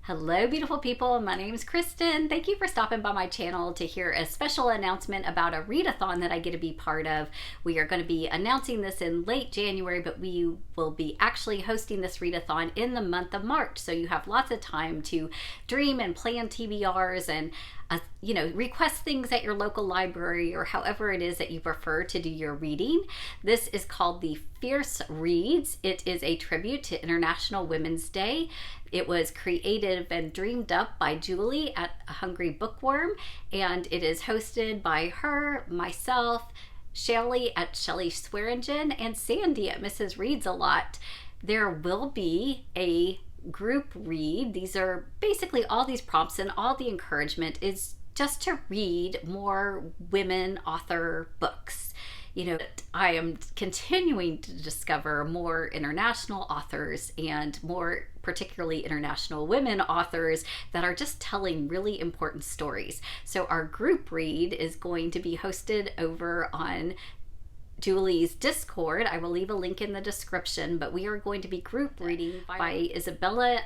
Hello, beautiful people. My name is Kristen. Thank you for stopping by my channel to hear a special announcement about a readathon that I get to be part of. We are going to be announcing this in late January, but we will be actually hosting this readathon in the month of March. So you have lots of time to dream and plan TBRs and request things at your local library or however it is that you prefer to do your reading. This is called the Fierce Reads. It is a tribute to International Women's Day. It was created and dreamed up by Julie at A Hungry Bookworm, and it is hosted by her, myself, Shelly at Shelly Swearingen, and Sandy at Mrs. Reads a Lot. There will be a group read. These are basically all these prompts, and all the encouragement is just to read more women author books. I am continuing to discover more international authors and more particularly international women authors that are just telling really important stories. So our group read is going to be hosted over on Julie's Discord. I will leave a link in the description, but we are going to be group reading by Isabel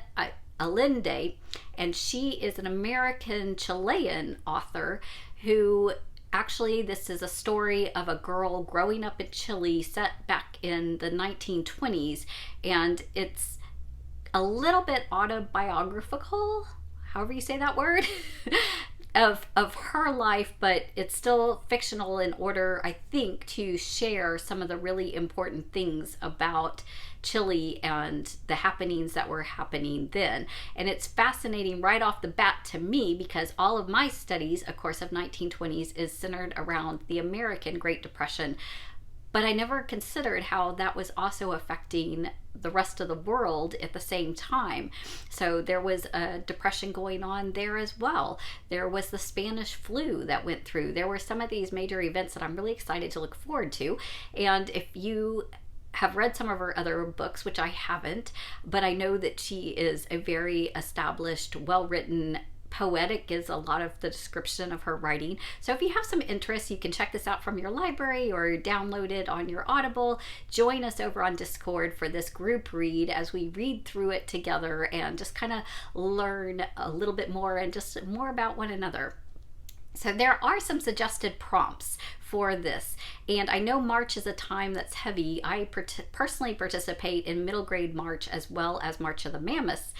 Allende, and she is an American Chilean author who actually, this is a story of a girl growing up in Chile set back in the 1920s, and it's a little bit autobiographical, however you say that word, of her life, but it's still fictional in order, I think, to share some of the really important things about Chile and the happenings that were happening then. And it's fascinating right off the bat to me because all of my studies, of course, of 1920s is centered around the American Great Depression. But I never considered how that was also affecting the rest of the world at the same time. So there was a depression going on there as well. There was the Spanish flu that went through. There were some of these major events that I'm really excited to look forward to. And if you have read some of her other books, which I haven't, but I know that she is a very established, well-written, poetic is a lot of the description of her writing. So if you have some interest, you can check this out from your library or download it on your Audible. Join us over on Discord for this group read as we read through it together and just kind of learn a little bit more and just more about one another. So there are some suggested prompts for this, and I know March is a time that's heavy. I personally participate in middle grade March as well as March of the Mammoths,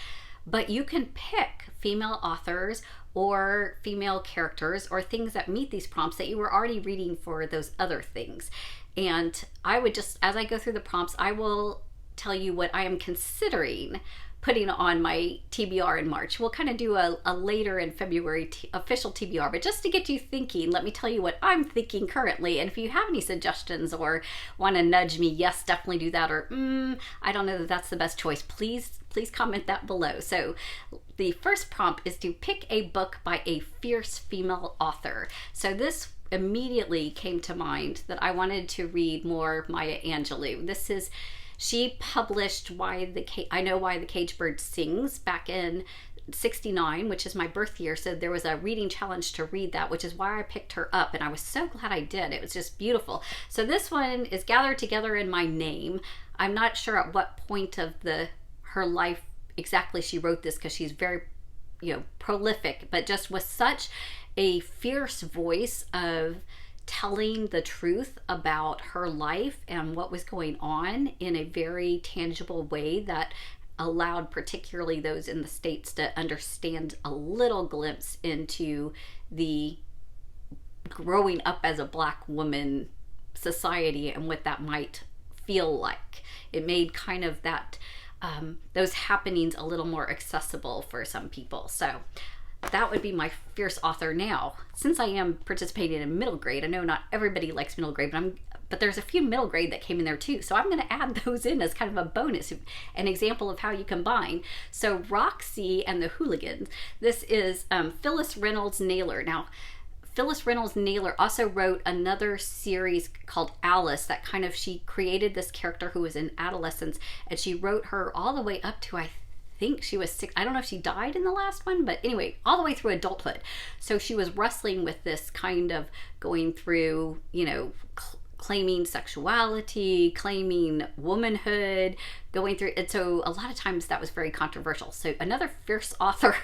but you can pick female authors or female characters or things that meet these prompts that you were already reading for those other things. And I would just, as I go through the prompts, I will tell you what I am considering putting on my TBR in March. We'll kind of do a later in February official TBR, but just to get you thinking, let me tell you what I'm thinking currently. And if you have any suggestions or want to nudge me, yes, definitely do that, or I don't know that that's the best choice, please comment that below. So the first prompt is to pick a book by a fierce female author. So this immediately came to mind that I wanted to read more Maya Angelou. She published I Know Why the Caged Bird Sings back in 69, which is my birth year. So there was a reading challenge to read that, which is why I picked her up. And I was so glad I did. It was just beautiful. So this one is gathered together in my name. I'm not sure at what point of her life exactly she wrote this because she's very, prolific, but just with such a fierce voice of telling the truth about her life and what was going on in a very tangible way that allowed particularly those in the States to understand a little glimpse into the growing up as a Black woman society and what that might feel like. It made kind of those happenings a little more accessible for some people. So that would be my fierce author now. Since I am participating in middle grade, I know not everybody likes middle grade, but there's a few middle grade that came in there too. So I'm going to add those in as kind of a bonus, an example of how you combine. So Roxy and the Hooligans. This is Phyllis Reynolds Naylor. Now, Phyllis Reynolds Naylor also wrote another series called Alice that she created this character who was in adolescence, and she wrote her all the way up to, I think she was 6. I don't know if she died in the last one, but anyway, all the way through adulthood. So she was wrestling with this kind of going through, claiming sexuality, claiming womanhood, going through, and so a lot of times that was very controversial. So another fierce author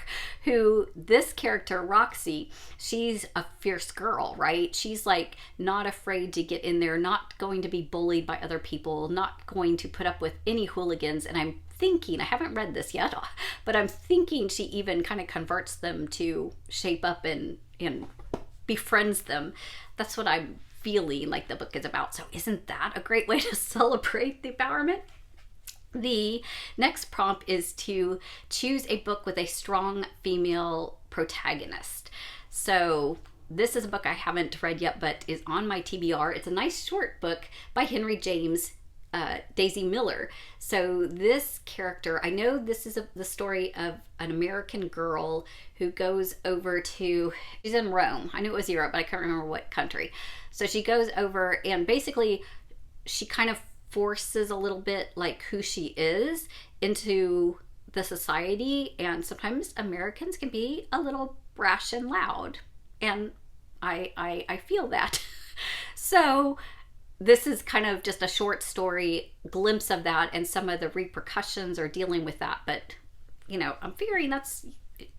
who, this character, Roxy, she's a fierce girl, right? She's like not afraid to get in there, not going to be bullied by other people, not going to put up with any hooligans. And I'm thinking, I haven't read this yet, but I'm thinking she even kind of converts them to shape up and befriends them. That's what I'm feeling like the book is about. So isn't that a great way to celebrate the empowerment? The next prompt is to choose a book with a strong female protagonist. So this is a book I haven't read yet, but is on my TBR. It's a nice short book by Henry James, Daisy Miller. So this character, I know this is the story of an American girl who goes over to, she's in Rome. I knew it was Europe, but I can't remember what country. So she goes over and basically she kind of forces a little bit like who she is into the society. And sometimes Americans can be a little brash and loud. And I feel that. So this is kind of just a short story glimpse of that and some of the repercussions or dealing with that. But, you know, I'm figuring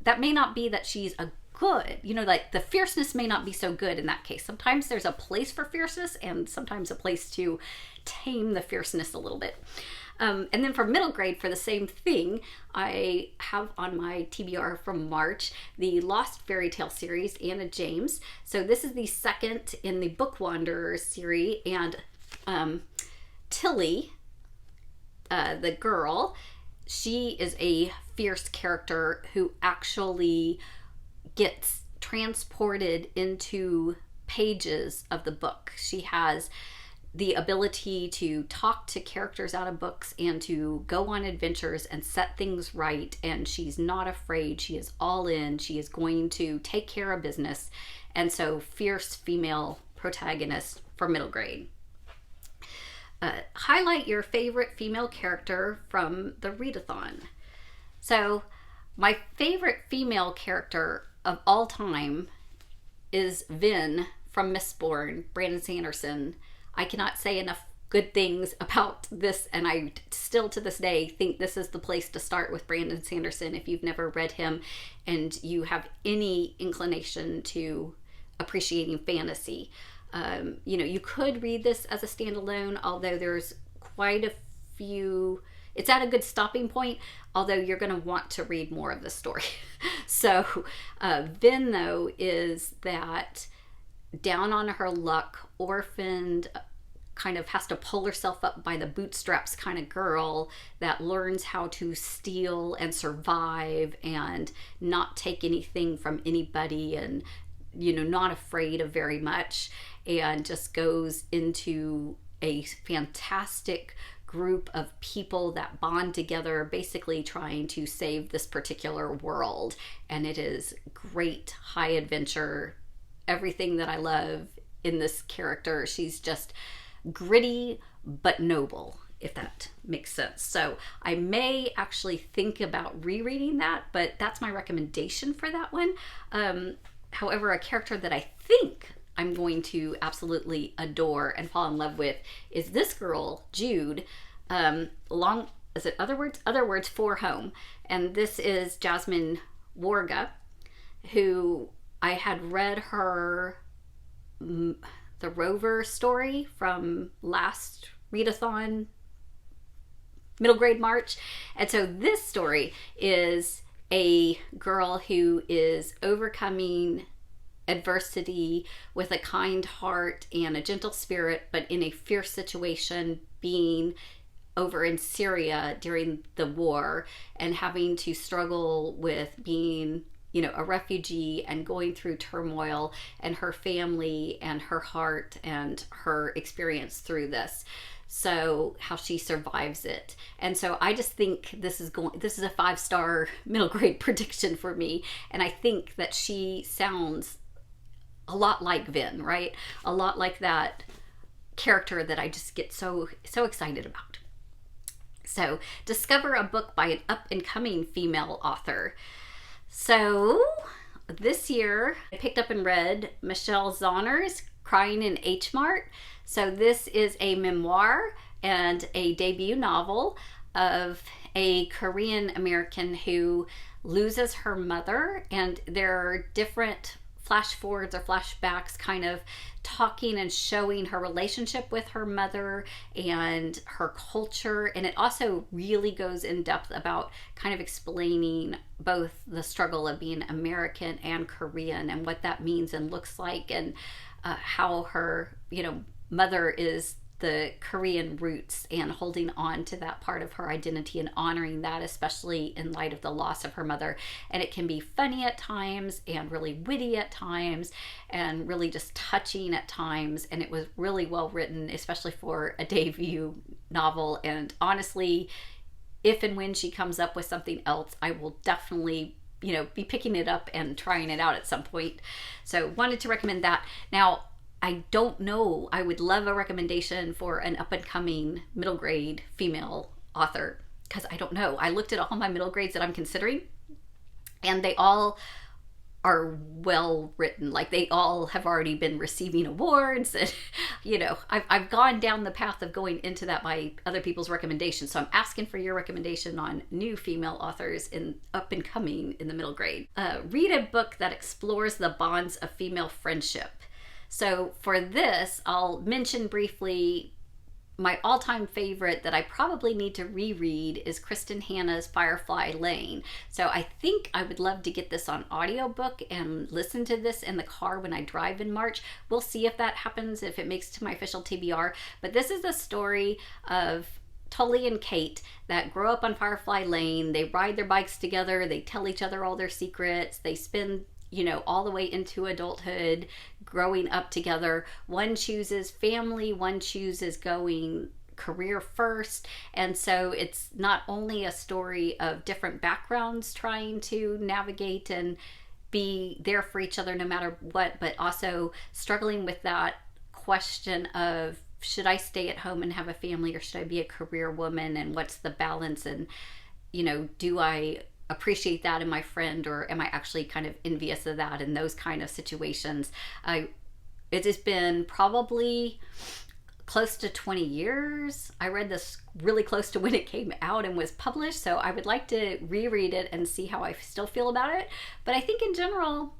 that may not be that she's a good, you know, like the fierceness may not be so good in that case. Sometimes there's a place for fierceness and sometimes a place to tame the fierceness a little bit. And then for middle grade, for the same thing, I have on my TBR from March the Lost Fairy Tale series, Anna James. So this is the second in the Book Wanderers series, and Tilly, the girl, she is a fierce character who actually gets transported into pages of the book. She has the ability to talk to characters out of books and to go on adventures and set things right. And she's not afraid. She is all in. She is going to take care of business. And so fierce female protagonist for middle grade. Highlight your favorite female character from the Readathon. So my favorite female character of all time is Vin from Mistborn, Brandon Sanderson. I cannot say enough good things about this, and I still to this day think this is the place to start with Brandon Sanderson if you've never read him and you have any inclination to appreciating fantasy. You know, you could read this as a standalone, although there's quite a few, it's at a good stopping point, although you're going to want to read more of the story. So Vin, though, is that down on her luck, orphaned, kind of has to pull herself up by the bootstraps kind of girl that learns how to steal and survive and not take anything from anybody, and, you know, not afraid of very much, and just goes into a fantastic group of people that bond together, basically trying to save this particular world. And it is great high adventure, everything that I love in this character. She's just gritty but noble, if that makes sense. So I may actually think about rereading that, but that's my recommendation for that one. However, a character that I think I'm going to absolutely adore and fall in love with is this girl, Jude. Other words for home. And this is Jasmine Warga, who I had read her the Rover story from last Readathon, middle grade March. And so this story is a girl who is overcoming adversity with a kind heart and a gentle spirit, but in a fierce situation, being over in Syria during the war and having to struggle with being, you know, a refugee and going through turmoil, and her family and her heart and her experience through this. So how she survives it. And so I just think this is a 5-star middle grade prediction for me. And I think that she sounds a lot like Vin, right? A lot like that character that I just get so excited about. So discover a book by an up-and-coming female author. So this year I picked up and read Michelle Zauner's Crying in H Mart. So this is a memoir and a debut novel of a Korean American who loses her mother, and there are different flash forwards or flashbacks kind of talking and showing her relationship with her mother and her culture. And it also really goes in depth about kind of explaining both the struggle of being American and Korean and what that means and looks like, and how her, mother is the Korean roots and holding on to that part of her identity and honoring that, especially in light of the loss of her mother. And it can be funny at times and really witty at times and really just touching at times. And it was really well written, especially for a debut novel. And honestly, if and when she comes up with something else, I will definitely be picking it up and trying it out at some point. So wanted to recommend that. Now, I don't know. I would love a recommendation for an up-and-coming middle grade female author, because I don't know. I looked at all my middle grades that I'm considering, and they all are well written. Like, they all have already been receiving awards, and I've gone down the path of going into that by other people's recommendations. So I'm asking for your recommendation on new female authors in up-and-coming in the middle grade. Read a book that explores the bonds of female friendship. So for this, I'll mention briefly my all-time favorite that I probably need to reread is Kristen Hanna's Firefly Lane. So I think I would love to get this on audiobook and listen to this in the car when I drive in March. We'll see if that happens, if it makes it to my official TBR. But this is the story of Tully and Kate that grow up on Firefly Lane. They ride their bikes together. They tell each other all their secrets. They spend all the way into adulthood, growing up together. One chooses family, one chooses going career first. And so it's not only a story of different backgrounds trying to navigate and be there for each other no matter what, but also struggling with that question of, should I stay at home and have a family, or should I be a career woman, and what's the balance? And do I appreciate that in my friend, or am I actually kind of envious of that in those kind of situations? It has been probably close to 20 years. I read this really close to when it came out and was published, so I would like to reread it and see how I still feel about it. But I think in general,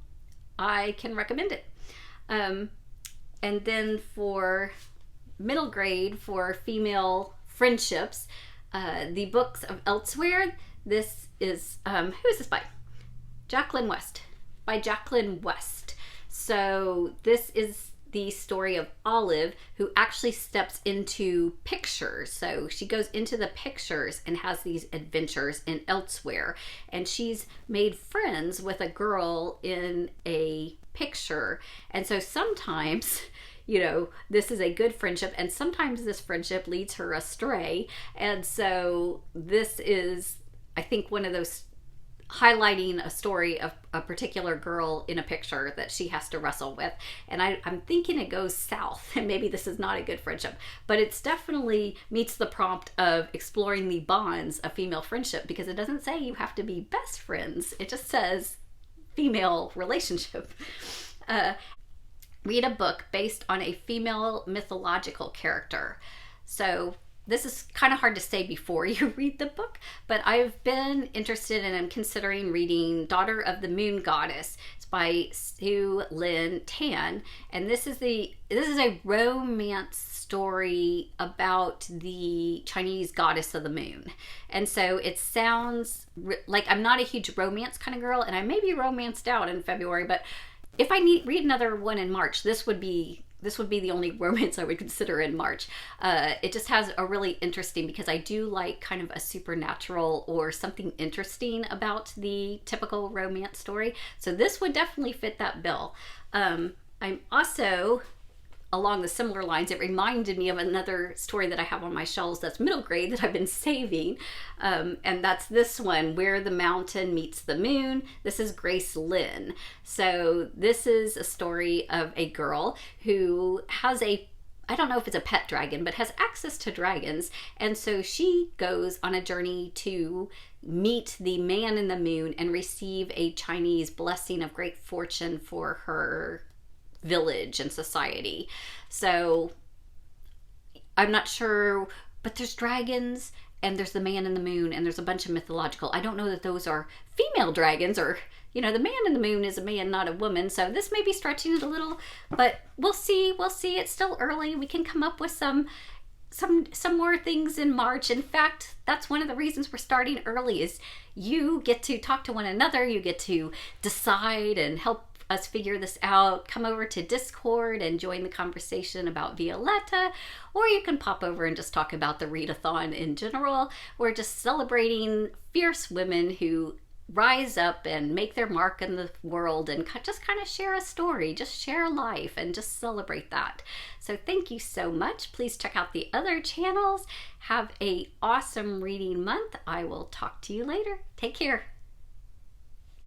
I can recommend it. And then for middle grade, for female friendships, the books of Elsewhere. This is, who is this by? Jacqueline West. By Jacqueline West. So this is the story of Olive, who actually steps into pictures. So she goes into the pictures and has these adventures in Elsewhere. And she's made friends with a girl in a picture. And so sometimes, this is a good friendship, and sometimes this friendship leads her astray. And so this is, I think, one of those highlighting a story of a particular girl in a picture that she has to wrestle with. And I'm thinking it goes south, and maybe this is not a good friendship, but it's definitely meets the prompt of exploring the bonds of female friendship, because it doesn't say you have to be best friends. It just says female relationship. Read a book based on a female mythological character. So this is kind of hard to say before you read the book, but I've been interested and I'm considering reading Daughter of the Moon Goddess. It's by Sue Lynn Tan, and this is a romance story about the Chinese goddess of the moon. And so it sounds like, I'm not a huge romance kind of girl, and I may be romanced out in February, but if I read another one in March, this would be the only romance I would consider in March. It just has a really interesting, because I do like kind of a supernatural or something interesting about the typical romance story. So this would definitely fit that bill. I'm also, along the similar lines, it reminded me of another story that I have on my shelves that's middle grade that I've been saving. And that's this one, Where the Mountain Meets the Moon. This is Grace Lynn. So this is a story of a girl who has I don't know if it's a pet dragon, but has access to dragons. And so she goes on a journey to meet the man in the moon and receive a Chinese blessing of great fortune for her village and society. So I'm not sure, but there's dragons and there's the man in the moon and there's a bunch of mythological. I don't know that those are female dragons, or the man in the moon is a man, not a woman. So this may be stretching it a little, but we'll see. It's still early. We can come up with some more things in March. In fact, that's one of the reasons we're starting early, is you get to talk to one another, you get to decide and help us figure this out. Come over to Discord and join the conversation about Violeta, or you can pop over and just talk about the Readathon in general. We're just celebrating fierce women who rise up and make their mark in the world and just kind of share a story, just share a life, and just celebrate that. So thank you so much. Please check out the other channels. Have an awesome reading month. I will talk to you later. Take care.